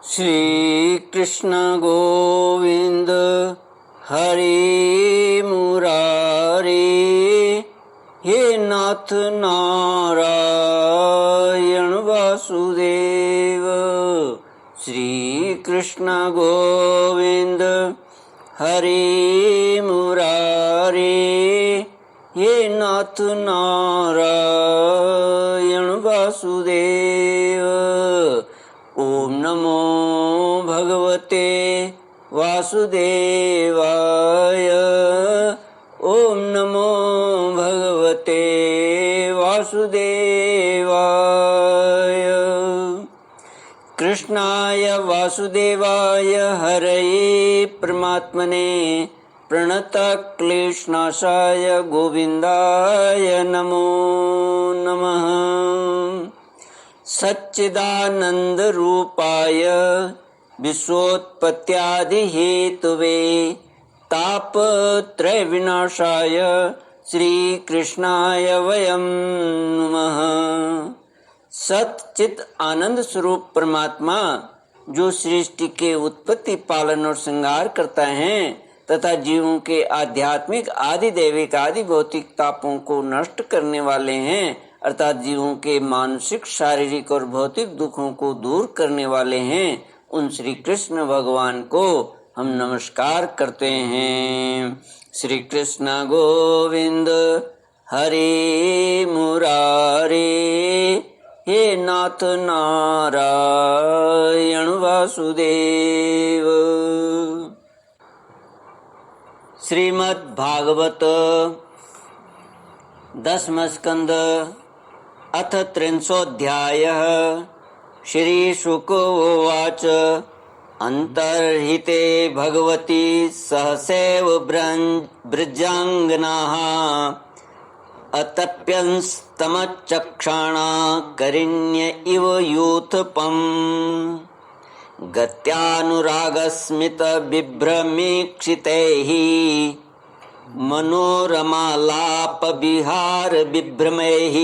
श्री कृष्ण गोविंद हरि मुरारी, हे नाथ नारायण वासुदेव। श्री कृष्ण गोविंद हरि मुरारी, हे नाथ नारायण वासुदेव। ओम नमो भगवते वासुदेवाय। ओम नमो भगवते वासुदेवाय। कृष्णाय वासुदेवाय हरये परमात्मने प्रणतक्लेशनाशाय गोविन्दाय नमो नमः। सच्चिदानंद रूपाय विश्वोत्पत्त्यादिहेतवे तापत्रय विनाशाय श्री कृष्णाय वयं नमः। सच्चित आनंद स्वरूप परमात्मा जो सृष्टि के उत्पत्ति, पालन और श्रृंगार करता है तथा जीवों के आध्यात्मिक, आदि दैविक, आदि भौतिक तापों को नष्ट करने वाले हैं, अर्थात जीवों के मानसिक, शारीरिक और भौतिक दुखों को दूर करने वाले हैं, उन श्री कृष्ण भगवान को हम नमस्कार करते हैं। श्री कृष्ण गोविंद हरि मुरारी, हे नाथ नारायण वासुदेव। श्रीमद् भागवत दशम स्कंद अथ 300अध्यायः। श्री शुक उवाच अन्तर्हिते भगवती सहसैव ब्रजाङ्गनाः अतप्यंस्तमचक्षाणा करिण्य इव यूथपम् गत्यानुरागस्मितविभ्रमीक्षितैः मनोरमालापविहार विभ्रमैः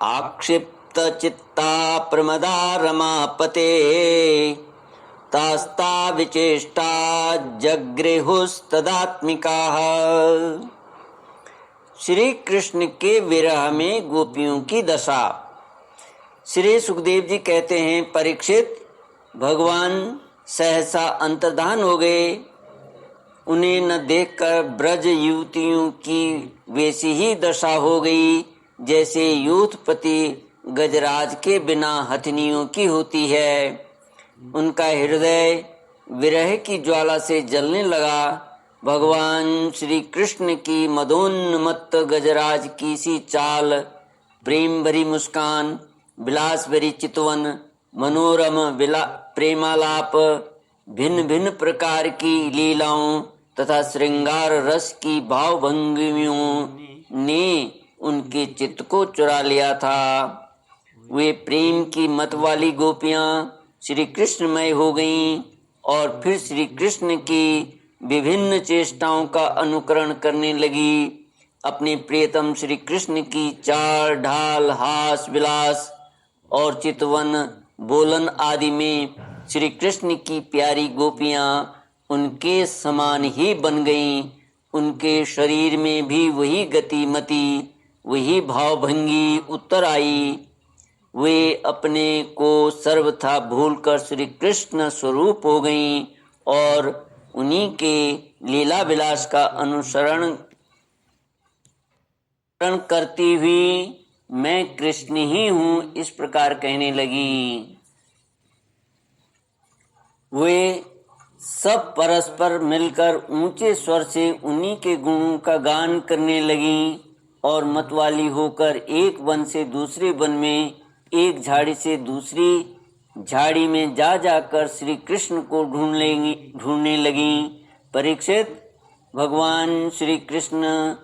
आक्षिप्तचित्ता प्रमदा रमापते तास्ता विचेष्टा जगृहुस्तदात्मिकाः। श्री कृष्ण के विरह में गोपियों की दशा। श्री सुखदेव जी कहते हैं, परीक्षित, भगवान सहसा अंतर्धान हो गए। उन्हें न देखकर ब्रज युवतियों की वैसी ही दशा हो गई जैसे यूथपति गजराज के बिना हथनियों की होती है। उनका हृदय विरह की ज्वाला से जलने लगा। भगवान श्री कृष्ण की मदोन्मत्त गजराज की सी चाल, प्रेम भरी मुस्कान, विलास भरी चितवन, मनोरम प्रेमालाप, भिन्न भिन्न प्रकार की लीलाओं तथा श्रृंगार रस की भावभंगियों ने उनके चित्त को चुरा लिया था। वे प्रेम की मत वाली गोपियां श्री कृष्णमय हो गईं और फिर श्री कृष्ण की विभिन्न चेष्टाओं का अनुकरण करने लगी। अपने प्रियतम श्री कृष्ण की चाल ढाल, हास विलास और चितवन, बोलन आदि में श्री कृष्ण की प्यारी गोपियां उनके समान ही बन गईं। उनके शरीर में भी वही गतिमति, वही भावभंगी उत्तर आई। वे अपने को सर्वथा भूलकर श्री कृष्ण स्वरूप हो गईं और उन्हीं के लीला विलास का अनुसरण करती हुई मैं कृष्ण ही हूँ, इस प्रकार कहने लगी। वे सब परस्पर मिलकर ऊंचे स्वर से उन्हीं के गुणों का गान करने लगी और मतवाली होकर एक वन से दूसरे वन में, एक झाड़ी से दूसरी झाड़ी में जा जाकर श्री कृष्ण को ढूंढने लगी। परीक्षित, भगवान श्री कृष्ण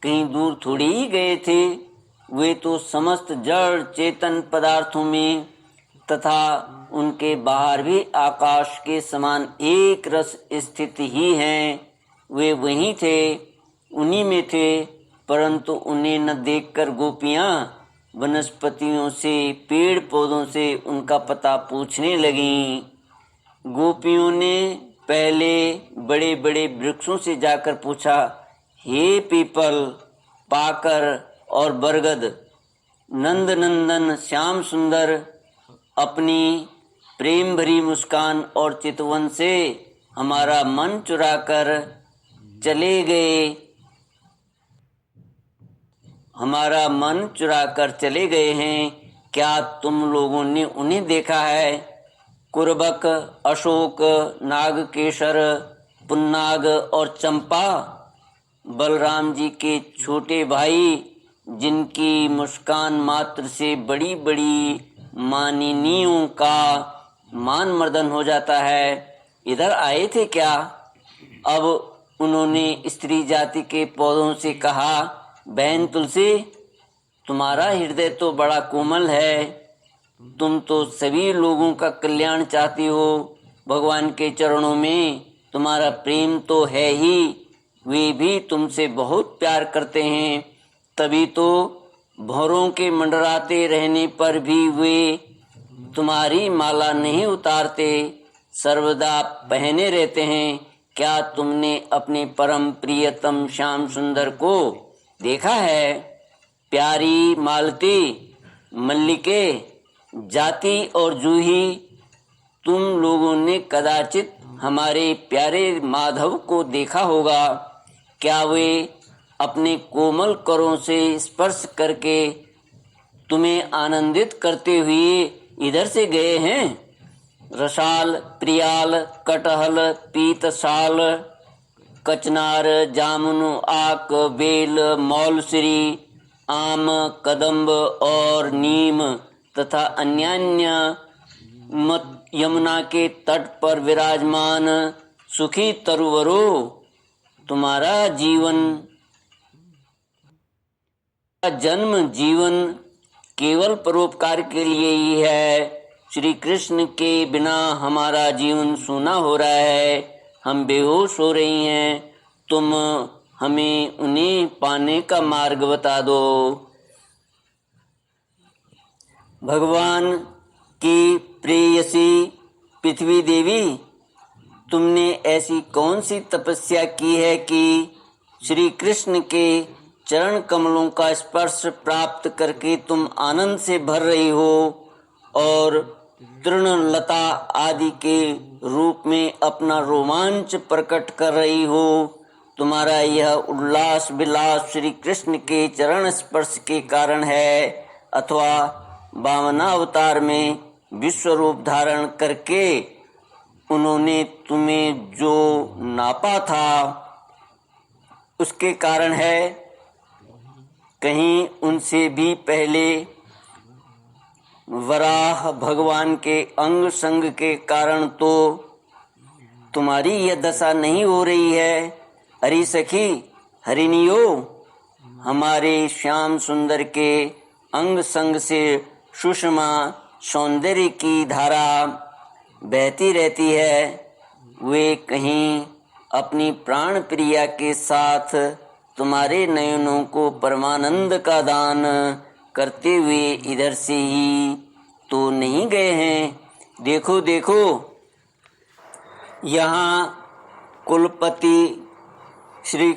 कहीं दूर थोड़ी ही गए थे। वे तो समस्त जड़ चेतन पदार्थों में तथा उनके बाहर भी आकाश के समान एक रस स्थित ही हैं। वे वहीं थे, उन्हीं में थे, परंतु उन्हें न देखकर गोपियां वनस्पतियों से, पेड़ पौधों से उनका पता पूछने लगीं। गोपियों ने पहले बड़े बड़े वृक्षों से जाकर पूछा, हे पीपल, पाकर और बरगद, नंद नंदन श्याम सुंदर, अपनी प्रेम भरी मुस्कान और चितवन से हमारा मन चुराकर चले गए, हमारा मन चुराकर चले गए हैं। क्या तुम लोगों ने उन्हें देखा है? कुरबक, अशोक, नागकेशर, पुन्नाग और चंपा, बलराम जी के छोटे भाई, जिनकी मुस्कान मात्र से बड़ी बड़ी मानिनियों का मान मर्दन हो जाता है, इधर आए थे क्या? अब उन्होंने स्त्री जाति के पौधों से कहा, बहन तुलसी, तुम्हारा हृदय तो बड़ा कोमल है, तुम तो सभी लोगों का कल्याण चाहती हो, भगवान के चरणों में तुम्हारा प्रेम तो है ही, वे भी तुमसे बहुत प्यार करते हैं, तभी तो भौरों के मंडराते रहने पर भी वे तुम्हारी माला नहीं उतारते, सर्वदा पहने रहते हैं। क्या तुमने अपने परम प्रियतम श्याम सुंदर को देखा है? प्यारी मालती, मल्लिके, जाति और जूही, तुम लोगों ने कदाचित हमारे प्यारे माधव को देखा होगा। क्या वे अपने कोमल करों से स्पर्श करके तुम्हें आनंदित करते हुए इधर से गए हैं? रसाल, प्रियाल, कटहल, पीतसाल, कचनार, जामुन, आक, बेल, मौलश्री, आम, कदम्ब और नीम तथा अन्यान्य यमुना के तट पर विराजमान सुखी तरुवरों, तुम्हारा जन्म जीवन केवल परोपकार के लिए ही है। श्री कृष्ण के बिना हमारा जीवन सूना हो रहा है, हम बेहोश हो रही हैं, तुम हमें उन्हें पाने का मार्ग बता दो। भगवान की प्रेयसी पृथ्वी देवी, तुमने ऐसी कौन सी तपस्या की है कि श्री कृष्ण के चरण कमलों का स्पर्श प्राप्त करके तुम आनंद से भर रही हो और तृणलता आदि के रूप में अपना रोमांच प्रकट कर रही हो? तुम्हारा यह उल्लास विलास श्री कृष्ण के चरण स्पर्श के कारण है अथवा वामनावतार में विश्व रूप धारण करके उन्होंने तुम्हें जो नापा था उसके कारण है? कहीं उनसे भी पहले वराह भगवान के अंग संग के कारण तो तुम्हारी यह दशा नहीं हो रही है। हरि सखी, हरिनियो, हमारे श्याम सुंदर के अंग संग से सुषमा सौंदर्य की धारा बहती रहती है। वे कहीं अपनी प्राण प्रिया के साथ तुम्हारे नयनों को परमानंद का दान करते हुए इधर से ही तो नहीं गए हैं? देखो देखो, यहाँ कुलपति श्री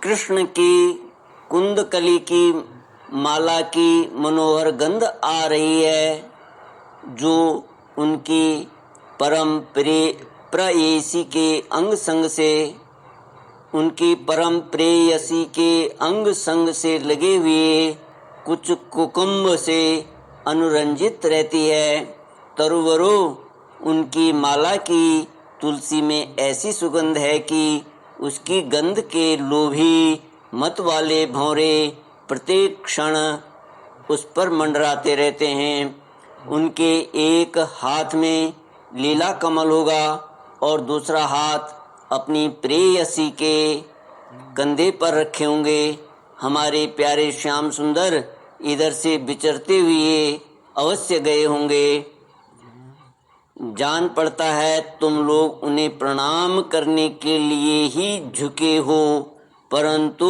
कृष्ण की कुंदकली की माला की मनोहर गंध आ रही है, जो उनकी परम प्रेयसी के अंग संग से, उनकी परम प्रेयसी के अंग संग से लगे हुए कुछ कुकुम्भ से अनुरंजित रहती है। तरुवरों, उनकी माला की तुलसी में ऐसी सुगंध है कि उसकी गंध के लोभी मत वाले भौरे प्रत्येक क्षण उस पर मंडराते रहते हैं। उनके एक हाथ में लीला कमल होगा और दूसरा हाथ अपनी प्रेयसी के कंधे पर रखे होंगे। हमारे प्यारे श्याम सुंदर इधर से विचरते हुए अवश्य गए होंगे। जान पड़ता है तुम लोग उन्हें प्रणाम करने के लिए ही झुके हो, परंतु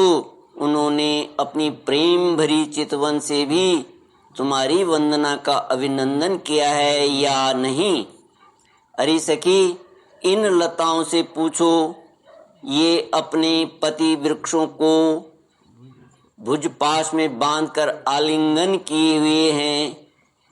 उन्होंने अपनी प्रेम भरी चितवन से भी तुम्हारी वंदना का अभिनंदन किया है या नहीं। अरे सखी, इन लताओं से पूछो, ये अपने पति वृक्षों को भुजपाश में बांधकर आलिंगन किए हुए हैं,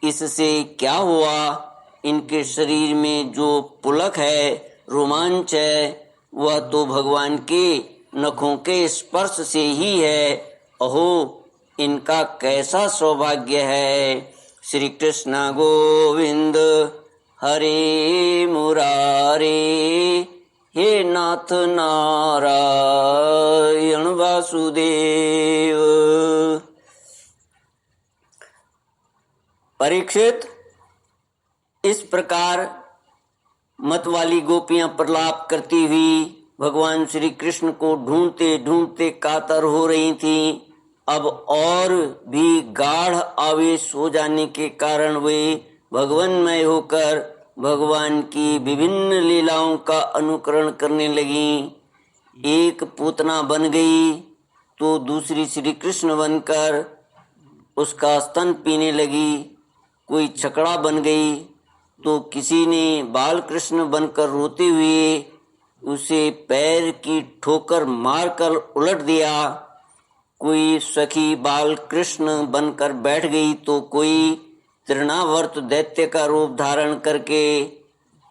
इससे क्या हुआ? इनके शरीर में जो पुलक है, रोमांच है, वह तो भगवान के नखों के स्पर्श से ही है। अहो, इनका कैसा सौभाग्य है। श्री कृष्ण गोविंद हरे मुरारे, हे नाथ नारायण वासुदेव। परीक्षित, इस प्रकार मतवाली गोपियां प्रलाप करती हुई भगवान श्री कृष्ण को ढूंढते ढूंढते कातर हो रही थीं। अब और भी गाढ़ आवेश हो जाने के कारण वे भगवानमय होकर भगवान की विभिन्न लीलाओं का अनुकरण करने लगीं। एक पूतना बन गई तो दूसरी श्री कृष्ण बनकर उसका स्तन पीने लगी। कोई छकड़ा बन गई तो किसी ने बाल कृष्ण बनकर रोते हुए उसे पैर की ठोकर मारकर उलट दिया। कोई सखी बाल कृष्ण बनकर बैठ गई तो कोई तृणावर्त दैत्य का रूप धारण करके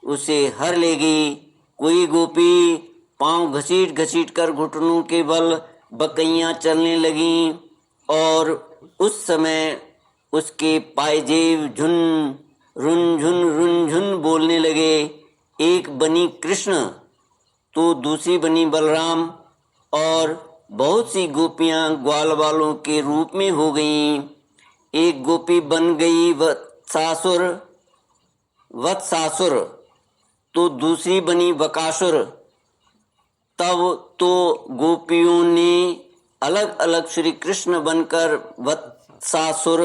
उसे हर ले गई। कोई गोपी पांव घसीट घसीट कर घुटनों के बल बकैयां चलने लगीं और उस समय उसके पायजेब रुनझुन बोलने लगे। एक बनी कृष्ण तो दूसरी बनी बलराम और बहुत सी गोपियां ग्वाल वालों के रूप में हो गईं। एक गोपी बन गई वत्सासुर तो दूसरी बनी बकासुर। तब तो गोपियों ने अलग अलग श्री कृष्ण बनकर वत्सासुर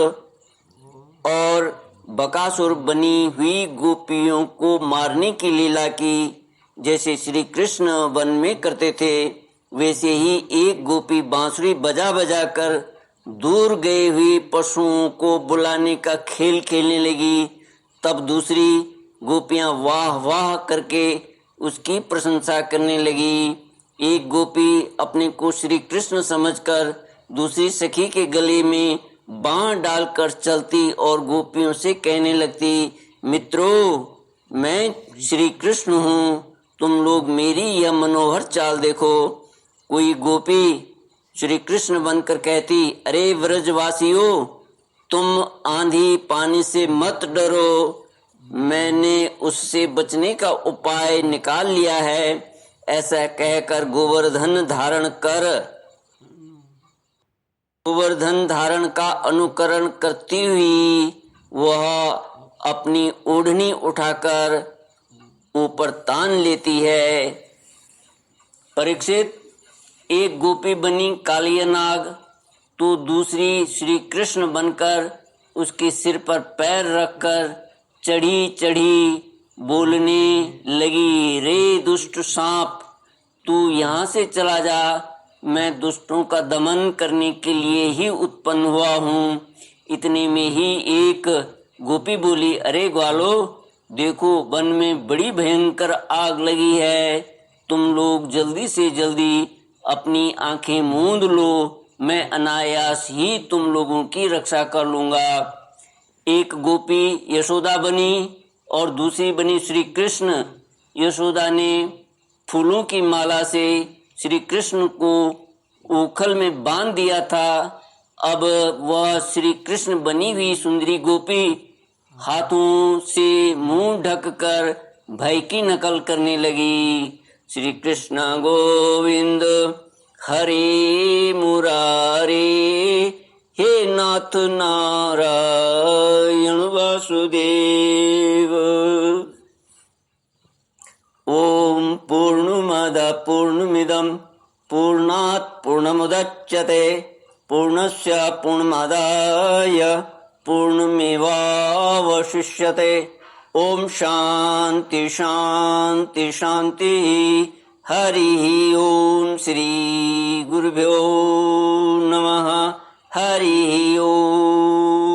और बकासुर बनी हुई गोपियों को मारने की लीला की। जैसे श्री कृष्ण वन में करते थे, वैसे ही एक गोपी बांसुरी बजा बजा कर दूर गए हुए पशुओं को बुलाने का खेल खेलने लगी। तब दूसरी गोपियां वाह वाह करके उसकी प्रशंसा करने लगी। एक गोपी अपने को श्री कृष्ण समझकर दूसरी सखी के गले में बाण डालकर चलती और गोपियों से कहने लगती, मित्रों, मैं श्री कृष्ण हूँ, तुम लोग मेरी यह मनोहर चाल देखो। कोई गोपी श्री कृष्ण बनकर कहती, अरे व्रजवासियों, तुम आंधी पानी से मत डरो, मैंने उससे बचने का उपाय निकाल लिया है। ऐसा कहकर गोवर्धन धारण का अनुकरण करती हुई वह अपनी ओढ़नी उठाकर ऊपर तान लेती है। परीक्षित, एक गोपी बनी कालिया नाग तो दूसरी श्री कृष्ण बनकर उसके सिर पर पैर रखकर चढ़ी चढ़ी बोलने लगी, रे दुष्ट सांप, तू यहाँ से चला जा, मैं दुष्टों का दमन करने के लिए ही उत्पन्न हुआ हूँ। इतने में ही एक गोपी बोली, अरे ग्वालो, देखो वन में बड़ी भयंकर आग लगी है, तुम लोग जल्दी से जल्दी अपनी आंखें मूंद लो, मैं अनायास ही तुम लोगों की रक्षा कर लूँगा। एक गोपी यशोदा बनी और दूसरी बनी श्री कृष्ण। यशोदा ने फूलों की माला से श्री कृष्ण को उखल में बांध दिया था। अब वह श्री कृष्ण बनी हुई सुंदरी गोपी हाथों से मुंह ढककर भय की नकल करने लगी। श्री कृष्ण गोविंद हरे मुरारे, हे नाथ नारायण वासुदेव। ओम पूर्णमद पूर्णमिदं पूर्णात् पूर्णमुदच्यते पूर्णस्य पूर्णमादाय पूर्णमेवावशिष्यते। ओम शांति शांति शांति। हरि ओम। श्री गुरुभ्यो नमः। हरि ओम।